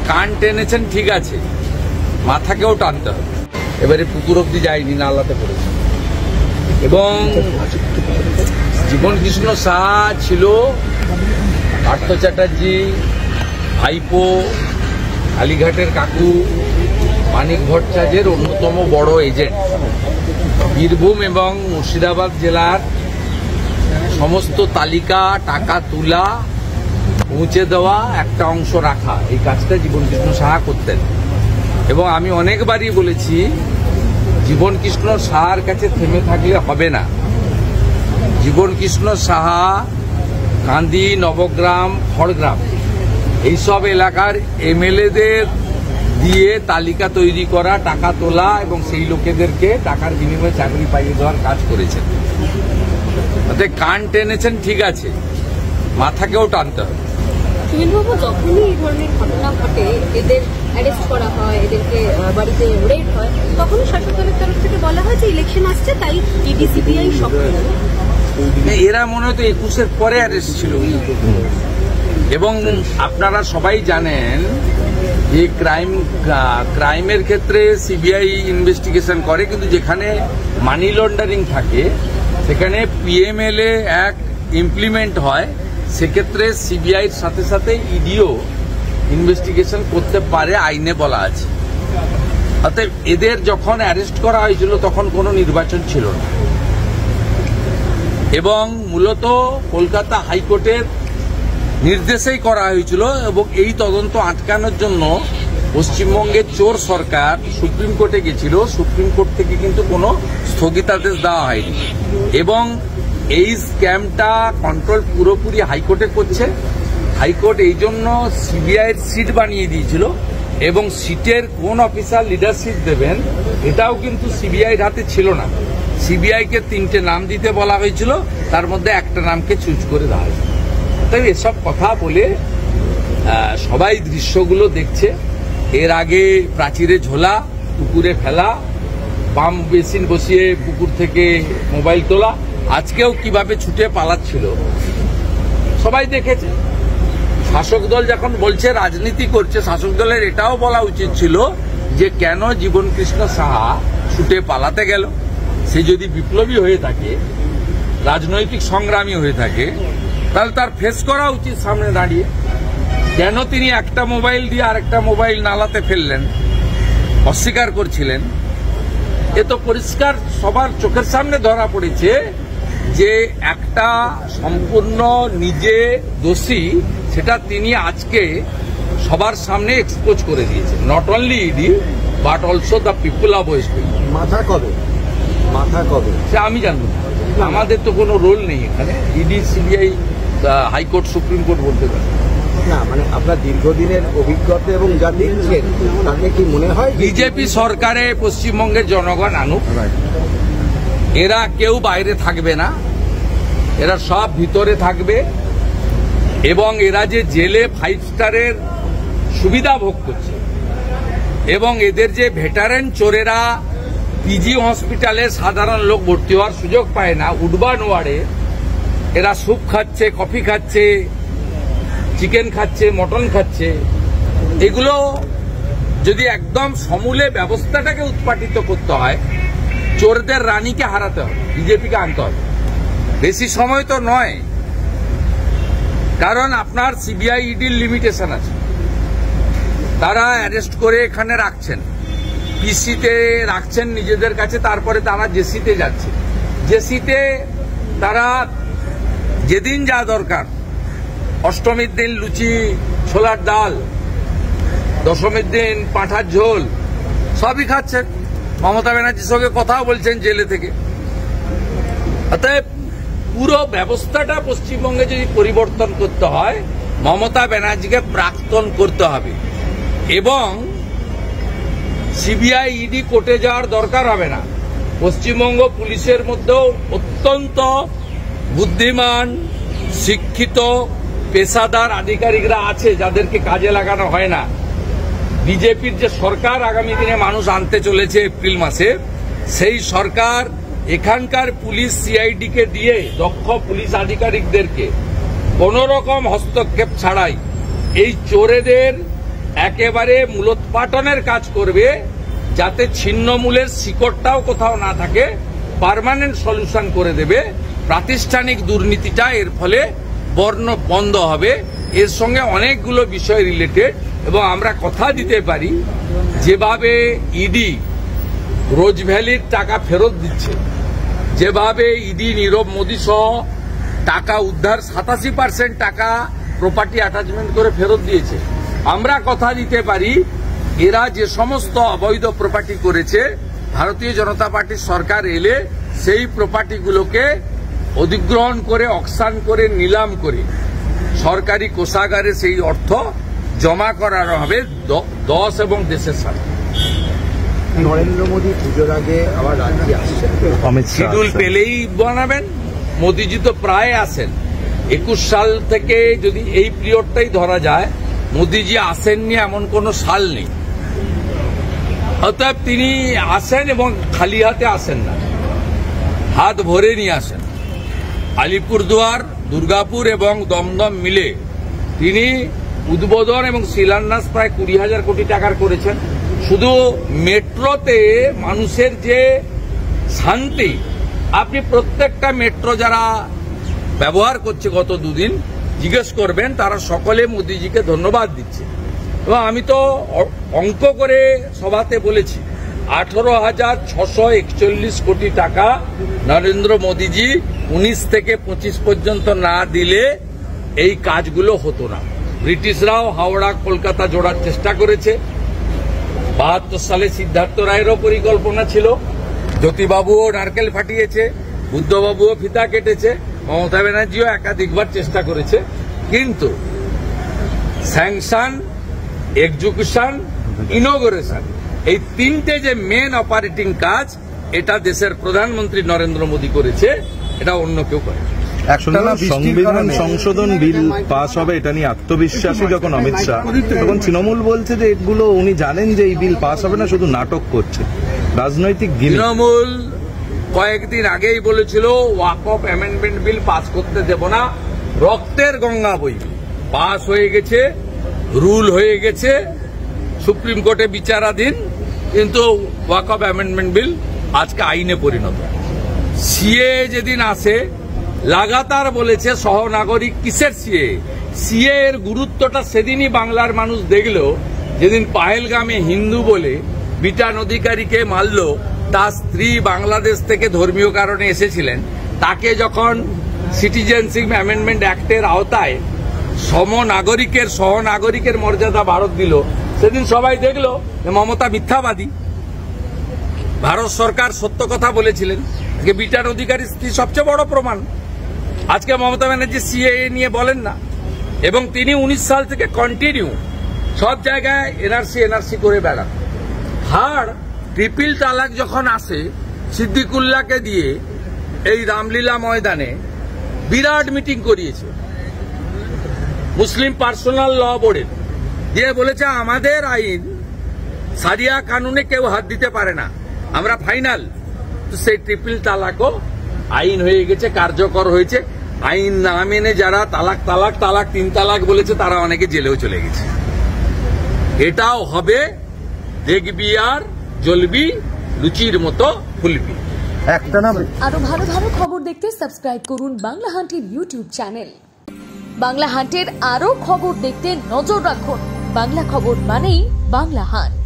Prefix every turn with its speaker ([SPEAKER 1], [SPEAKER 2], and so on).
[SPEAKER 1] কান টেনেছেন ঠিক আছে, মাথাকেও টানতে হবে। এবারে পুকুর অব্দি যায়নি, নালাতে পড়েছে। এবং জীবন কৃষ্ণ সাহা ছিল পার্থ চ্যাটার্জি ভাইপো, কালীঘাটের কাকু, মানিক ভট্টাচার্যের অন্যতম বড় এজেন্ট। বীরভূম এবং মুর্শিদাবাদ জেলার সমস্ত তালিকা, টাকা তোলা, পৌঁছে দেওয়া, একটা অংশ রাখা, এই কাজটা জীবন কৃষ্ণ সাহা করতেন। এবং আমি অনেকবারই বলেছি, জীবন কৃষ্ণ সাহার কাছে থেমে থাকলে হবে না। জীবন কৃষ্ণ সাহা কান্দি, নবগ্রাম, খড়গ্রাম এইসব এলাকার এমএলএদের দিয়ে তালিকা তৈরি করা, টাকা তোলা এবং সেই লোকেদেরকে টাকার বিনিময়ে চাকরি পাইয়ে দেওয়ার কাজ করেছেন। কান টেনেছেন ঠিক আছে, মাথাকেও টানতে হবে।
[SPEAKER 2] সুনীলবাবু, যখনই এই ধরনের ঘটনা ঘটে, এদের অ্যারেস্ট করা হয়, এদেরকে বাড়িতে রেড হয়, তখনই শাসক দলের তরফ থেকে বলা হয় যে ইলেকশন আসছে, তাই ইডি সিবিআই সক্রিয়।
[SPEAKER 1] এরা মনে হয় তো 21-এর পরে অ্যারেস্ট ছিল। এবং আপনারা সবাই জানেন যে ক্রাইমের ক্ষেত্রে সিবিআই ইনভেস্টিগেশন করে, কিন্তু যেখানে মানি লন্ডারিং থাকে সেখানে পিএমএলএ অ্যাক্ট ইমপ্লিমেন্ট হয়, সেক্ষেত্রে সিবিআইর সাথে সাথে ইডিও ইনভেস্টিগেশন করতে পারে, আইনে বলা আছে। অতএব এদের যখন অ্যারেস্ট করা হয়েছিল তখন কোনো নির্বাচন ছিল না, এবং মূলত কলকাতা হাইকোর্টের নির্দেশেই করা হয়েছিল। এবং এই তদন্ত আটকানোর জন্য পশ্চিমবঙ্গের চোর সরকার সুপ্রিম কোর্টে গেছিল, সুপ্রিম কোর্ট থেকে কিন্তু কোনো স্থগিতাদেশ দেওয়া হয়নি। এবং এই স্ক্যামটা কন্ট্রোল পুরোপুরি হাইকোর্টে করছে। হাইকোর্ট এই জন্য সিবিআইয়ের সিট বানিয়ে দিয়েছিল, এবং সিটের কোন অফিসার লিডারশিপ দেবেন এটাও কিন্তু সিবিআইয়ের হাতে ছিল না। সিবিআইকে 3টে নাম দিতে বলা হয়েছিল, তার মধ্যে একটা নামকে চুজ করে দেওয়া হয়েছে। তাই এসব কথা বলে সবাই দৃশ্যগুলো দেখছে। এর আগে প্রাচীরে ঝোলা, পুকুরে ফেলা, পাম্প বেসিন বসিয়ে পুকুর থেকে মোবাইল তোলা, আজকেও কিভাবে ছুটে পালাচ্ছিল সবাই দেখেছে। শাসক দল যখন বলছে রাজনীতি করছে, শাসক দলের এটাও বলা উচিত ছিল যে কেন জীবন কৃষ্ণ সাহা ছুটে পালাতে গেল। সে যদি বিপ্লবী হয়ে থাকে, রাজনৈতিক সংগ্রামী হয়ে থাকে, তাহলে তার ফেস করা উচিত সামনে দাঁড়িয়ে। কেন তিনি একটা মোবাইল দিয়ে আরেকটা মোবাইল নালাতে ফেললেন, অস্বীকার করছিলেন। এ তো পরিষ্কার সবার চোখের সামনে ধরা পড়েছে যে একটা সম্পূর্ণ নিজে দোষী, সেটা তিনি আজকে সবার সামনে এক্সপোজ করে দিয়েছেন। Not only ED but also the people of West Bengal.
[SPEAKER 3] মাথা কবে
[SPEAKER 1] সে আমি জানবো না, আমাদের তো কোনো রোল নেই এখানে। ED, CBI, high court, Supreme Court বলতে পারে
[SPEAKER 3] না। মানে আপনার দীর্ঘদিনের অভিজ্ঞতা এবং যা দেখছেন, তাতে কি মনে হয়
[SPEAKER 1] বিজেপি সরকারে পশ্চিমবঙ্গের জনগণ আনুক, এরা কেউ বাইরে থাকবে না, এরা সব ভিতরে থাকবে। এবং এরা যে জেলে 5 স্টারের সুবিধা ভোগ করছে, এবং এদের যে ভেটারেন চোরেরা পিজি হসপিটালে সাধারণ লোক ভর্তি হওয়ার সুযোগ পায় না, উডবান ওয়ার্ডে এরা স্যুপ খাচ্ছে, কফি খাচ্ছে, চিকেন খাচ্ছে, মটন খাচ্ছে, এগুলো যদি একদম সমূলে ব্যবস্থাটাকে উৎপাটিত করতে হয়, চোরদের রানীকে হারাতে হবে, বিজেপিকে আনতে হবে। বেশি সময় তো নয়, কারণ আপনার সিবিআই ইডির লিমিটেশন আছে। তারা অ্যারেস্ট করে এখানে রাখছেন, পিসিতে রাখছেন নিজেদের কাছে, তারপরে তারা জেসিতে যাচ্ছে। জেসিতে তারা যেদিন যা দরকার, অষ্টমীর দিন লুচি ছোলার ডাল, দশমীর দিন পাঁঠার ঝোল, সবই খাচ্ছেন। মমতা ব্যানার্জির সঙ্গে কথাও বলছেন জেলে থেকে। অতএব পুরো ব্যবস্থাটা পশ্চিমবঙ্গে যদি পরিবর্তন করতে হয়, মমতা ব্যানার্জিকে প্রাক্তন করতে হবে, এবং সিবিআই, ইডি কোর্টে যাওয়ার দরকার হবে না। পশ্চিমবঙ্গ পুলিশের মধ্যেও অত্যন্ত বুদ্ধিমান, শিক্ষিত, পেশাদার আধিকারিকরা আছে, যাদেরকে কাজে লাগানো হয় না। বিজেপির যে সরকার আগামী দিনে মানুষ আনতে চলেছে এপ্রিল মাসে, সেই সরকার এখানকার পুলিশ সিআইডিকে দিয়ে, দক্ষ পুলিশ আধিকারিকদেরকে কোন রকম হস্তক্ষেপ ছাড়াই এই চোরেদের একেবারে মূলোৎপাটনের কাজ করবে, যাতে ছিন্নমূলের শিকড়টাও কোথাও না থাকে, পার্মানেন্ট সলিউশন করে দেবে। প্রাতিষ্ঠানিক দুর্নীতিটা এর ফলে বন্ধ হবে। এর সঙ্গে অনেকগুলো বিষয় রিলেটেড, এবং আমরা কথা দিতে পারি যেভাবে ইডি রোজ ভ্যালির টাকা ফেরত দিচ্ছে, যেভাবে ইডি নীরব মোদী সহ টাকা উদ্ধার 87% টাকা প্রপার্টি অ্যাটাচমেন্ট করে ফেরত দিয়েছে, আমরা কথা দিতে পারি এরা যে সমস্ত অবৈধ প্রপার্টি করেছে, ভারতীয় জনতা পার্টির সরকার এলে সেই প্রপার্টিগুলোকে অধিগ্রহণ করে, অকশন করে, নিলাম করে সরকারি কোষাগারে সেই অর্থ জমা করানো হবে 10 এবং দেশের সাথে।
[SPEAKER 3] নরেন্দ্র মোদী পুজোর আগে আবার রাজ্যে আসছেন,
[SPEAKER 1] শিডিউল পেলেই বানাবেন। মোদীজি তো প্রায় আসেন, 21 সাল থেকে যদি এই পিরিয়ডটাই ধরা যায়, মোদীজি আসেননি এমন কোনো সাল নেই। অতএব তিনি আসেন এবং খালি হাতে আসেন না, হাত ভরে নিয়ে আসেন। আলিপুরদুয়ার, দুর্গাপুর এবং দমদম মিলে তিনি উদ্বোধন এবং শিলান্যাস প্রায় 20,000 কোটি টাকার করেছেন। শুধু মেট্রোতে মানুষের যে শান্তি, আপনি প্রত্যেকটা মেট্রো যারা ব্যবহার করছে গত দুদিন জিজ্ঞেস করবেন, তারা সকলে মোদীজিকে ধন্যবাদ দিচ্ছে। এবং আমি তো অঙ্ক করে সভাতে বলেছি, 18,641 কোটি টাকা নরেন্দ্র মোদীজি 19 থেকে 25 পর্যন্ত না দিলে এই কাজগুলো হতো না। ব্রিটিশরাও হাওড়া কলকাতা জোড়ার চেষ্টা করেছে। 72 সালে সিদ্ধার্থ রায়েরও পরিকল্পনা ছিল, জ্যোতিবাবুও নারকেল ফাটিয়েছে, বুদ্ধবাবুও ফিতা কেটেছে, মমতা ব্যানার্জিও একাধিকবার চেষ্টা করেছে, কিন্তু স্যাংশন, এক্সিকিউশন, ইনোগ্রেশন, এই তিনটে যে মেন অপারেটিং কাজ, এটা দেশের প্রধানমন্ত্রী নরেন্দ্র মোদী করেছে, এটা অন্য কেউ করে।
[SPEAKER 4] সংবিধান সংশোধন বিল পাস হবে এটা নিয়ে আত্মবিশ্বাসী যখন অমিত শাহ, তখন তৃণমূল বলছে যে এগুলো উনি জানেন যে এই বিল পাস হবে না, শুধু নাটক করছে রাজনৈতিক।
[SPEAKER 1] তৃণমূল কয়েকদিন আগেই বলেছিল ওয়াকফ অ্যামেন্ডমেন্ট বিল পাস করতে দেব না, রক্তের গঙ্গা বইবে। পাস হয়ে গেছে, রুল হয়ে গেছে, সুপ্রিম কোর্টে বিচারাধীন, কিন্তু ওয়াকফ অ্যামেন্ডমেন্ট বিল আজকে আইনে পরিণত। সিএ যেদিন আসে লাগাতার বলেছে সহনাগরিক কিসের সিএ, সিএ এর গুরুত্বটা সেদিনই বাংলার মানুষ দেখল যেদিন পাহেলগামে হিন্দু বলে বিটান অধিকারীকে মারল, তার স্ত্রী বাংলাদেশ থেকে ধর্মীয় কারণে এসেছিলেন, তাকে যখন সিটিজেনশিপ অ্যামেন্ডমেন্ট অ্যাক্টের আওতায় সহনাগরিকের মর্যাদা ভারত দিল, সেদিন সবাই দেখল যে মমতা মিথ্যাবাদী। ভারত সরকার সত্য কথা বলেছিলেন, বিটান অধিকারী স্ত্রী সবচেয়ে বড় প্রমাণ। আজকে মমতা ব্যানার্জি সিএএ নিয়ে বলেন না, এবং তিনি 19 সাল থেকে কন্টিনিউ সব জায়গায় এনআরসি করে বেড়ান। হার ট্রিপল তালাক যখন আসে, সিদ্দিকুল্লাহকে দিয়ে এই রামলীলা ময়দানে বিরাট মিটিং করিয়েছে মুসলিম পার্সোনাল ল বোর্ডের, দিয়ে বলেছে আমাদের আইন সারিয়া কানুনে কেউ হাত দিতে পারে না, আমরা ফাইনাল। তো সেই ট্রিপল তালাকও আইন হয়ে গেছে, কার্যকর হয়েছে। আইন না মেনে যারা তালাক 3 তালাক বলেছে, তারা অনেকে জেলেও চলে গেছে। এটাও হবে, দেখবি আর জ্বলবি, লুচির মতো ফুলবি।
[SPEAKER 5] আরো ভালো ভালো খবর দেখতে সাবস্ক্রাইব করুন বাংলা হান্টের ইউটিউব চ্যানেল। বাংলা হান্টের আরো খবর দেখতে নজর রাখুন। বাংলা খবর মানেই বাংলা হান্ট।